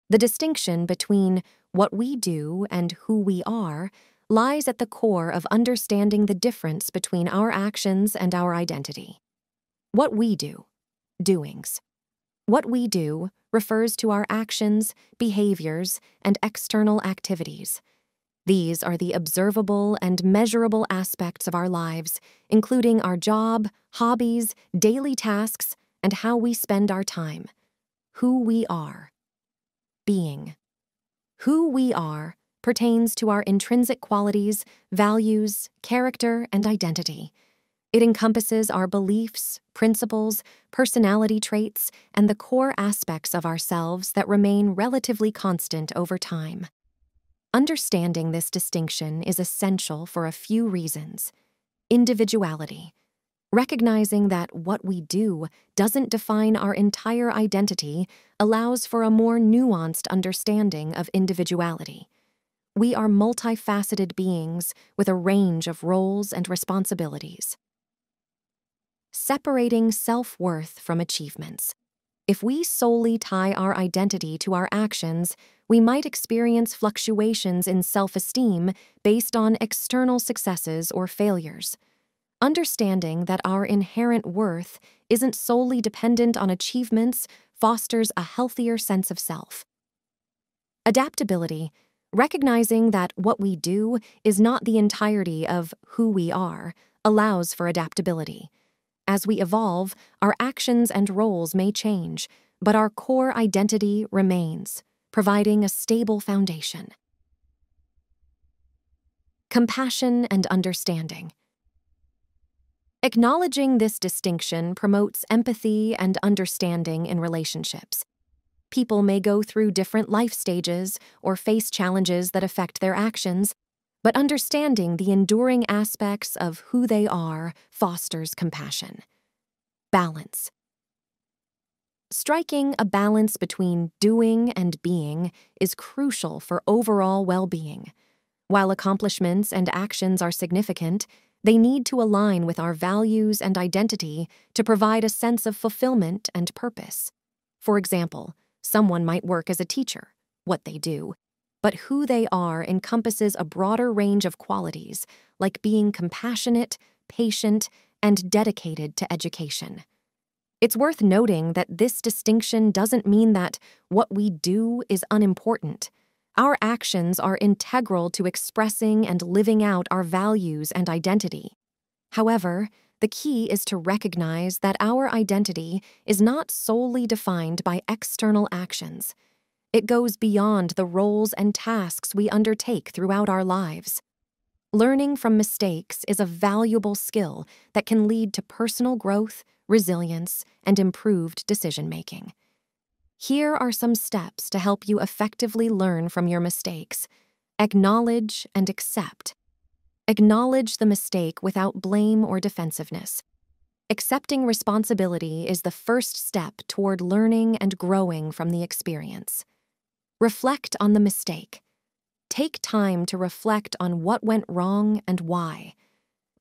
The distinction between what we do and who we are lies at the core of understanding the difference between our actions and our identity. What we do, doings. What we do refers to our actions, behaviors, and external activities. These are the observable and measurable aspects of our lives, including our job, hobbies, daily tasks, and how we spend our time. Who we are. Being. Who we are pertains to our intrinsic qualities, values, character, and identity. It encompasses our beliefs, principles, personality traits, and the core aspects of ourselves that remain relatively constant over time. Understanding this distinction is essential for a few reasons. Individuality. Recognizing that what we do doesn't define our entire identity allows for a more nuanced understanding of individuality. We are multifaceted beings with a range of roles and responsibilities. Separating self-worth from achievements. If we solely tie our identity to our actions, we might experience fluctuations in self-esteem based on external successes or failures. Understanding that our inherent worth isn't solely dependent on achievements fosters a healthier sense of self. Adaptability. Recognizing that what we do is not the entirety of who we are allows for adaptability. As we evolve, our actions and roles may change, but our core identity remains, providing a stable foundation. Compassion and understanding. Acknowledging this distinction promotes empathy and understanding in relationships. People may go through different life stages or face challenges that affect their actions, but understanding the enduring aspects of who they are fosters compassion. Balance. Striking a balance between doing and being is crucial for overall well-being. While accomplishments and actions are significant, they need to align with our values and identity to provide a sense of fulfillment and purpose. For example, someone might work as a teacher, what they do, but who they are encompasses a broader range of qualities, like being compassionate, patient, and dedicated to education. It's worth noting that this distinction doesn't mean that what we do is unimportant. Our actions are integral to expressing and living out our values and identity. However, the key is to recognize that our identity is not solely defined by external actions. It goes beyond the roles and tasks we undertake throughout our lives. Learning from mistakes is a valuable skill that can lead to personal growth, resilience, and improved decision-making. Here are some steps to help you effectively learn from your mistakes. Acknowledge and accept. Acknowledge the mistake without blame or defensiveness. Accepting responsibility is the first step toward learning and growing from the experience. Reflect on the mistake. Take time to reflect on what went wrong and why.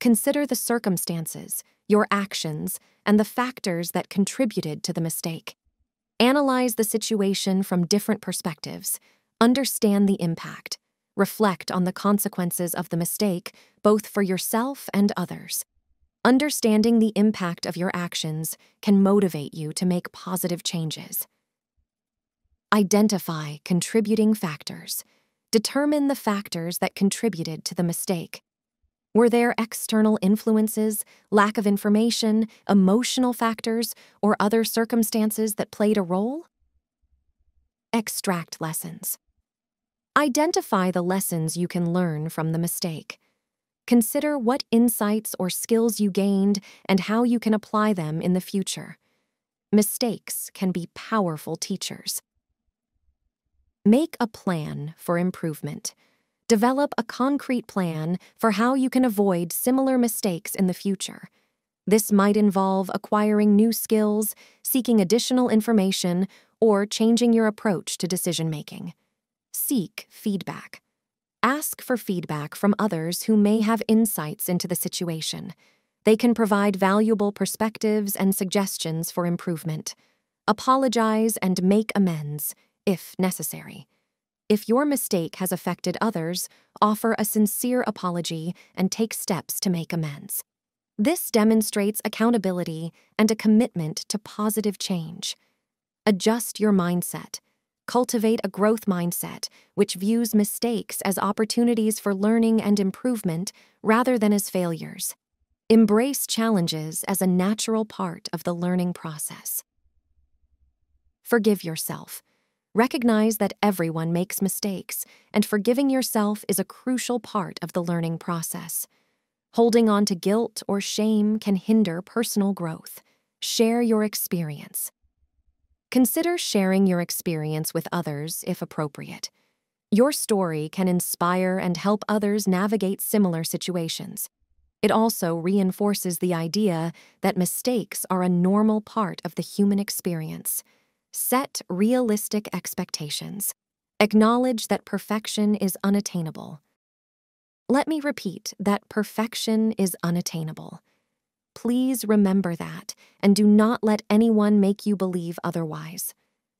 Consider the circumstances, your actions, and the factors that contributed to the mistake. Analyze the situation from different perspectives. Understand the impact. Reflect on the consequences of the mistake, both for yourself and others. Understanding the impact of your actions can motivate you to make positive changes. Identify contributing factors. Determine the factors that contributed to the mistake. Were there external influences, lack of information, emotional factors, or other circumstances that played a role? Extract lessons. Identify the lessons you can learn from the mistake. Consider what insights or skills you gained and how you can apply them in the future. Mistakes can be powerful teachers. Make a plan for improvement. Develop a concrete plan for how you can avoid similar mistakes in the future. This might involve acquiring new skills, seeking additional information, or changing your approach to decision-making. Seek feedback. Ask for feedback from others who may have insights into the situation. They can provide valuable perspectives and suggestions for improvement. Apologize and make amends. if necessary. If your mistake has affected others, offer a sincere apology and take steps to make amends. This demonstrates accountability and a commitment to positive change. Adjust your mindset. Cultivate a growth mindset, which views mistakes as opportunities for learning and improvement rather than as failures. Embrace challenges as a natural part of the learning process. Forgive yourself. Recognize that everyone makes mistakes, and forgiving yourself is a crucial part of the learning process. Holding on to guilt or shame can hinder personal growth. Share your experience. Consider sharing your experience with others if appropriate. Your story can inspire and help others navigate similar situations. It also reinforces the idea that mistakes are a normal part of the human experience. Set realistic expectations. Acknowledge that perfection is unattainable. Let me repeat that perfection is unattainable. Please remember that, and do not let anyone make you believe otherwise.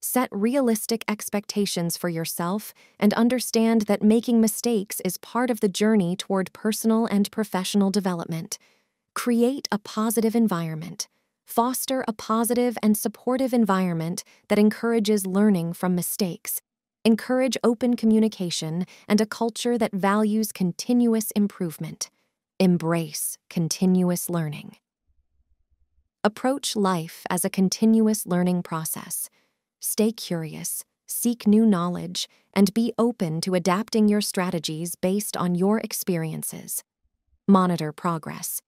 Set realistic expectations for yourself and understand that making mistakes is part of the journey toward personal and professional development. Create a positive environment. Foster a positive and supportive environment that encourages learning from mistakes. Encourage open communication and a culture that values continuous improvement. Embrace continuous learning. Approach life as a continuous learning process. Stay curious, seek new knowledge, and be open to adapting your strategies based on your experiences. Monitor progress.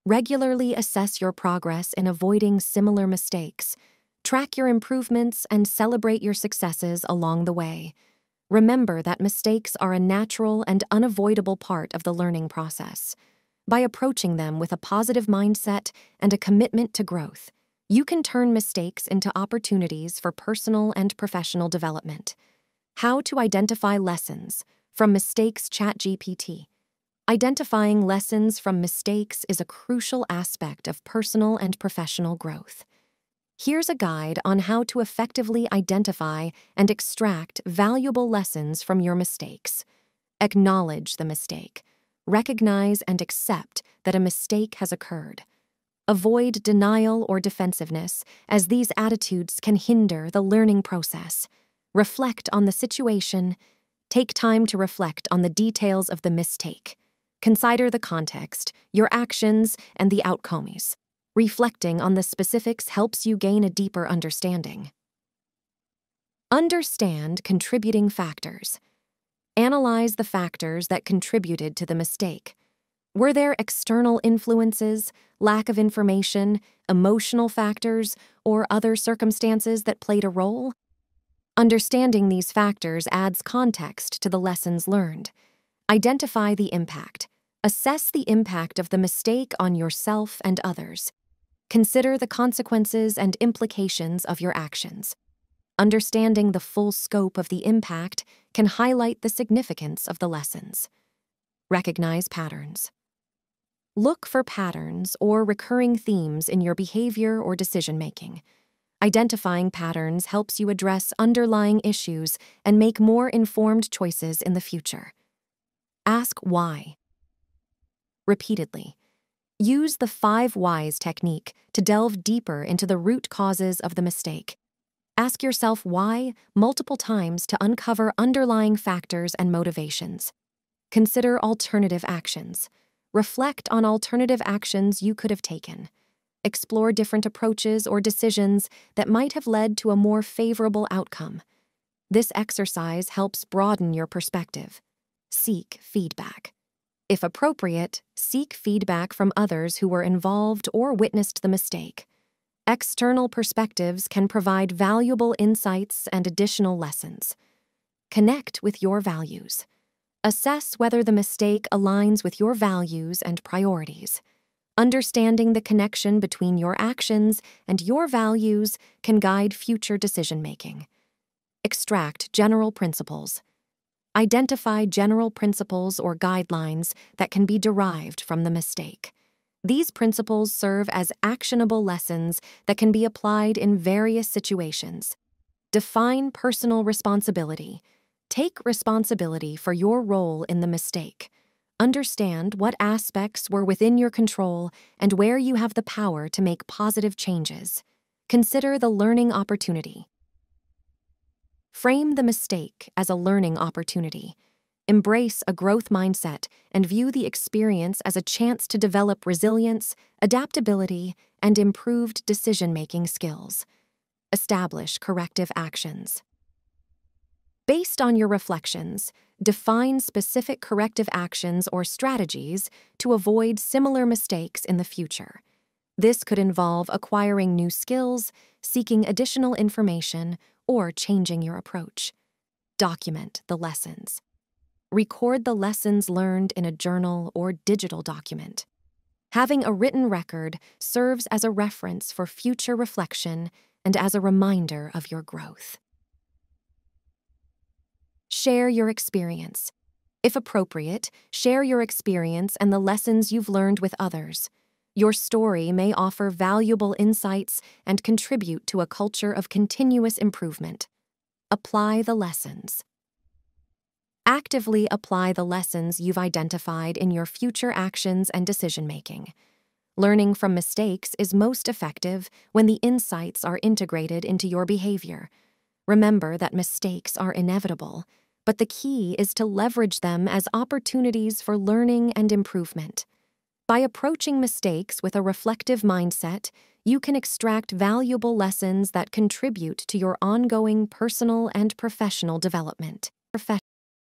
Regularly assess your progress in avoiding similar mistakes. Track your improvements and celebrate your successes along the way. Remember that mistakes are a natural and unavoidable part of the learning process. By approaching them with a positive mindset and a commitment to growth, you can turn mistakes into opportunities for personal and professional development. How to identify lessons from mistakes. ChatGPT. Identifying lessons from mistakes is a crucial aspect of personal and professional growth. Here's a guide on how to effectively identify and extract valuable lessons from your mistakes. Acknowledge the mistake. Recognize and accept that a mistake has occurred. Avoid denial or defensiveness, as these attitudes can hinder the learning process. Reflect on the situation. Take time to reflect on the details of the mistake. Consider the context, your actions, and the outcomes. Reflecting on the specifics helps you gain a deeper understanding. Understand contributing factors. Analyze the factors that contributed to the mistake. Were there external influences, lack of information, emotional factors, or other circumstances that played a role? Understanding these factors adds context to the lessons learned. Identify the impact. Assess the impact of the mistake on yourself and others. Consider the consequences and implications of your actions. Understanding the full scope of the impact can highlight the significance of the lessons. Recognize patterns. Look for patterns or recurring themes in your behavior or decision-making. Identifying patterns helps you address underlying issues and make more informed choices in the future. Ask why. Repeatedly. Use the 5 whys technique to delve deeper into the root causes of the mistake. Ask yourself why multiple times to uncover underlying factors and motivations. Consider alternative actions. Reflect on alternative actions you could have taken. Explore different approaches or decisions that might have led to a more favorable outcome. This exercise helps broaden your perspective. Seek feedback. If appropriate, seek feedback from others who were involved or witnessed the mistake. External perspectives can provide valuable insights and additional lessons. Connect with your values. Assess whether the mistake aligns with your values and priorities. Understanding the connection between your actions and your values can guide future decision-making. Extract general principles. Identify general principles or guidelines that can be derived from the mistake. These principles serve as actionable lessons that can be applied in various situations. Define personal responsibility. Take responsibility for your role in the mistake. Understand what aspects were within your control and where you have the power to make positive changes. Consider the learning opportunity. Frame the mistake as a learning opportunity. Embrace a growth mindset and view the experience as a chance to develop resilience, adaptability, and improved decision-making skills. Establish corrective actions. Based on your reflections, define specific corrective actions or strategies to avoid similar mistakes in the future. This could involve acquiring new skills, seeking additional information, or changing your approach. Document the lessons. Record the lessons learned in a journal or digital document. Having a written record serves as a reference for future reflection and as a reminder of your growth. Share your experience. If appropriate, share your experience and the lessons you've learned with others. Your story may offer valuable insights and contribute to a culture of continuous improvement. Apply the lessons. Actively apply the lessons you've identified in your future actions and decision-making. Learning from mistakes is most effective when the insights are integrated into your behavior. Remember that mistakes are inevitable, but the key is to leverage them as opportunities for learning and improvement. By approaching mistakes with a reflective mindset, you can extract valuable lessons that contribute to your ongoing personal and professional development.